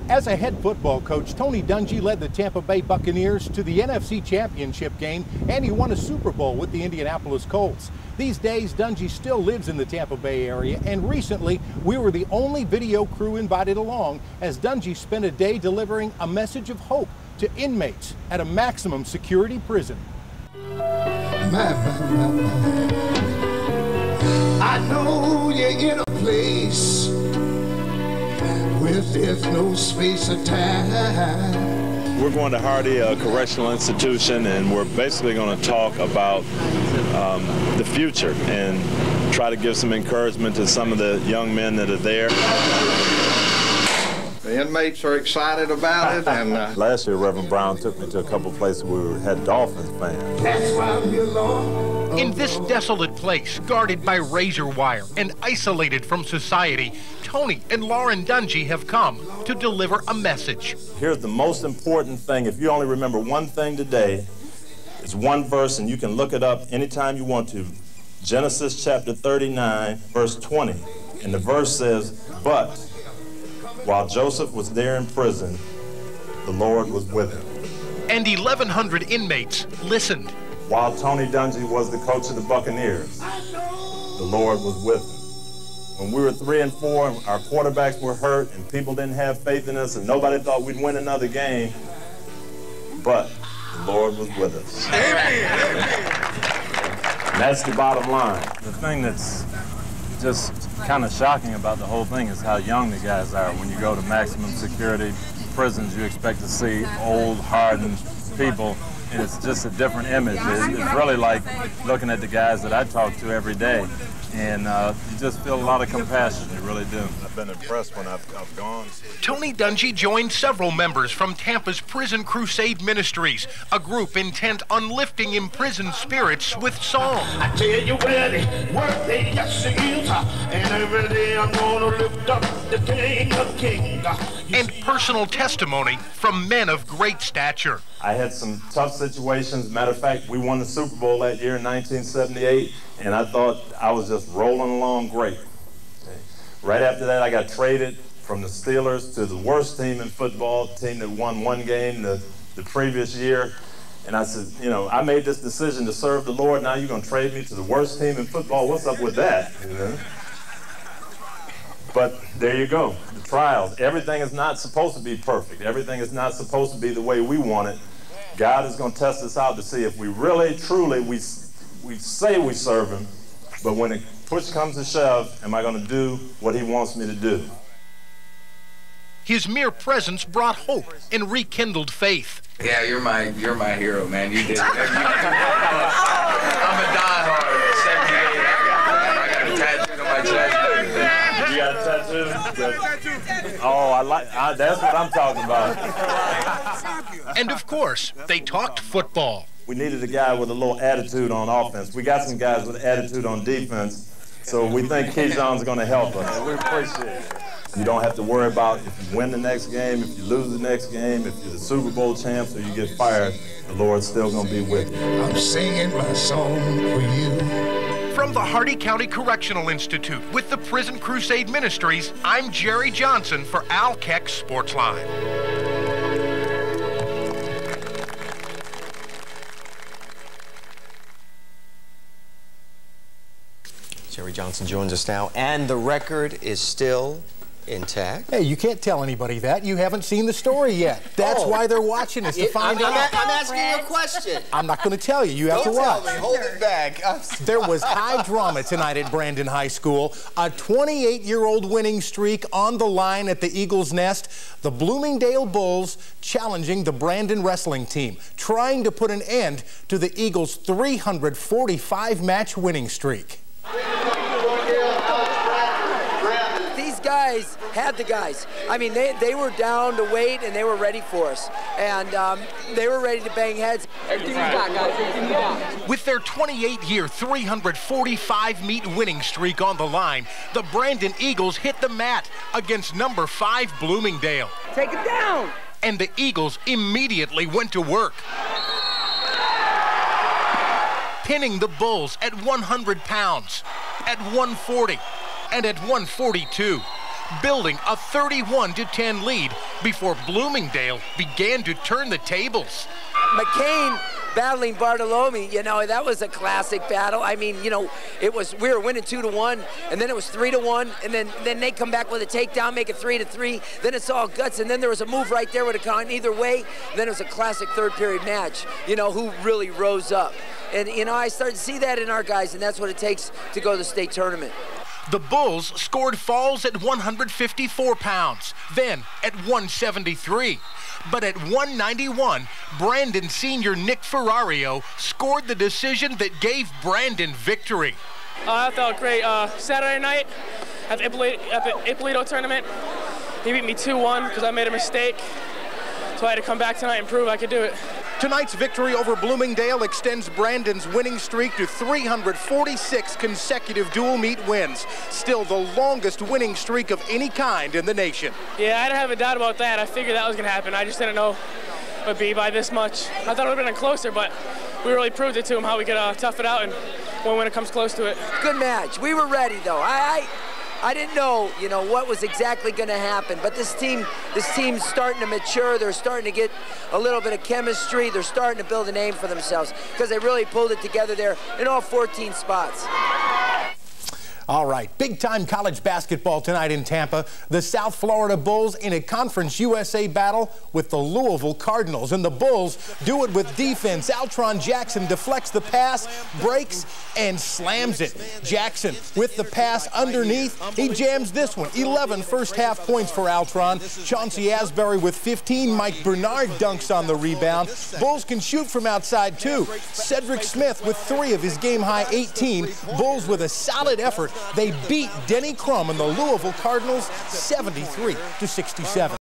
As a head football coach, Tony Dungy led the Tampa Bay Buccaneers to the NFC Championship game, and he won a Super Bowl with the Indianapolis Colts. These days, Dungy still lives in the Tampa Bay area, and recently, we were the only video crew invited along as Dungy spent a day delivering a message of hope to inmates at a maximum security prison. I know you're in a place where there's no space or time. We're going to Hardy Correctional Institution, and we're basically going to talk about the future and try to give some encouragement to some of the young men that are there. The inmates are excited about it. And last year, Reverend Brown took me to a couple places where we had Dolphins fans. That's why we're Lord. In this desolate place, guarded by razor wire and isolated from society, Tony and Lauren Dungy have come to deliver a message. Here's the most important thing. If you only remember one thing today, it's one verse, and you can look it up anytime you want to. Genesis chapter 39, verse 20. And the verse says, "But while Joseph was there in prison, the Lord was with him." And 1,100 inmates listened. While Tony Dungy was the coach of the Buccaneers, the Lord was with him. When we were 3 and 4, and our quarterbacks were hurt, and people didn't have faith in us, and nobody thought we'd win another game, but the Lord was with us. And that's the bottom line. The thing that's just kind of shocking about the whole thing is how young the guys are. When you go to maximum security prisons, you expect to see old, hardened people, and it's just a different image. It's really like looking at the guys that I talk to every day, and you just feel a lot of compassion, you really do. I've been impressed when I've gone. Tony Dungy joined several members from Tampa's Prison Crusade Ministries, a group intent on lifting imprisoned spirits with song. I tell you where the work day, yes it is, and every day I'm gonna lift up the King of Kings. And personal testimony from men of great stature. I had some tough situations. Matter of fact, we won the Super Bowl that year in 1978, and I thought I was just rolling along great. Okay. Right after that, I got traded from the Steelers to the worst team in football, the team that won one game the previous year. And I said, you know, I made this decision to serve the Lord. Now you're going to trade me to the worst team in football? What's up with that? You know? But there you go, the trials. Everything is not supposed to be perfect. Everything is not supposed to be the way we want it. God is going to test us out to see if we really, truly, we say we serve him, but when it push comes to shove, am I going to do what he wants me to do? His mere presence brought hope and rekindled faith. Yeah, you're my hero, man. You did. I'm a diehard. 78. I got a tattoo on my chest. You got a tattoo? Oh, that's what I'm talking about. And of course, they talked football. We needed a guy with a little attitude on offense. We got some guys with attitude on defense, so we think Keyjon's going to help us. We appreciate it. You don't have to worry about if you win the next game, if you lose the next game, if you're the Super Bowl champs or you get fired, the Lord's still going to be with you. I'm singing my song for you. From the Hardy County Correctional Institute with the Prison Crusade Ministries, I'm Jerry Johnson for Al Keck Sportsline. Jerry Johnson joins us now, and the record is still intact. Hey, you can't tell anybody that. You haven't seen the story yet. That's why they're watching us to find out. I'm asking you a question. I'm not going to tell you. You have to watch. Don't tell me. Hold it back. There was high drama tonight at Brandon High School. A 28-year-old winning streak on the line at the Eagles' Nest. The Bloomingdale Bulls challenging the Brandon wrestling team, trying to put an end to the Eagles' 345-match winning streak. These guys had the guys. I mean, they were down to wait, and they were ready for us. And they were ready to bang heads. Everything you got, guys. Everything you got. With their 28-year, 345-meet winning streak on the line, the Brandon Eagles hit the mat against number 5 Bloomingdale. Take it down! And the Eagles immediately went to work, pinning the Bulls at 100 pounds, at 140, and at 142. building a 31-10 lead before Bloomingdale began to turn the tables. McCain battling Bartolome, you know, that was a classic battle. I mean, you know, we were winning 2-1, and then it was 3-1, and then they come back with a takedown, make it 3-3. Then it's all guts, and then there was a move right there with a count either way. Then it was a classic third period match. You know, who really rose up, and you know, I started to see that in our guys, and that's what it takes to go to the state tournament. The Bulls scored falls at 154 pounds, then at 173. But at 191, Brandon senior Nick Ferrario scored the decision that gave Brandon victory. I felt great. Saturday night at the Ippolito tournament, he beat me 2-1 because I made a mistake. So I had to come back tonight and prove I could do it. Tonight's victory over Bloomingdale extends Brandon's winning streak to 346 consecutive dual meet wins, still the longest winning streak of any kind in the nation. Yeah, I didn't have a doubt about that. I figured that was going to happen. I just didn't know it would be by this much. I thought it would have been closer, but we really proved it to him how we could tough it out and win when it comes close to it. Good match. We were ready, though. I didn't know, you know, what was exactly going to happen, but this team's starting to mature. They're starting to get a little bit of chemistry. They're starting to build a name for themselves because they really pulled it together there in all 14 spots. All right, big-time college basketball tonight in Tampa. The South Florida Bulls in a Conference USA battle with the Louisville Cardinals. And the Bulls do it with defense. Altron Jackson deflects the pass, breaks, and slams it. Jackson with the pass underneath. He jams this one. 11 first-half points for Altron. Chauncey Asbury with 15. Mike Bernard dunks on the rebound. Bulls can shoot from outside, too. Cedric Smith with 3 of his game-high 18. Bulls with a solid effort. They beat Denny Crum and the Louisville Cardinals 73-67.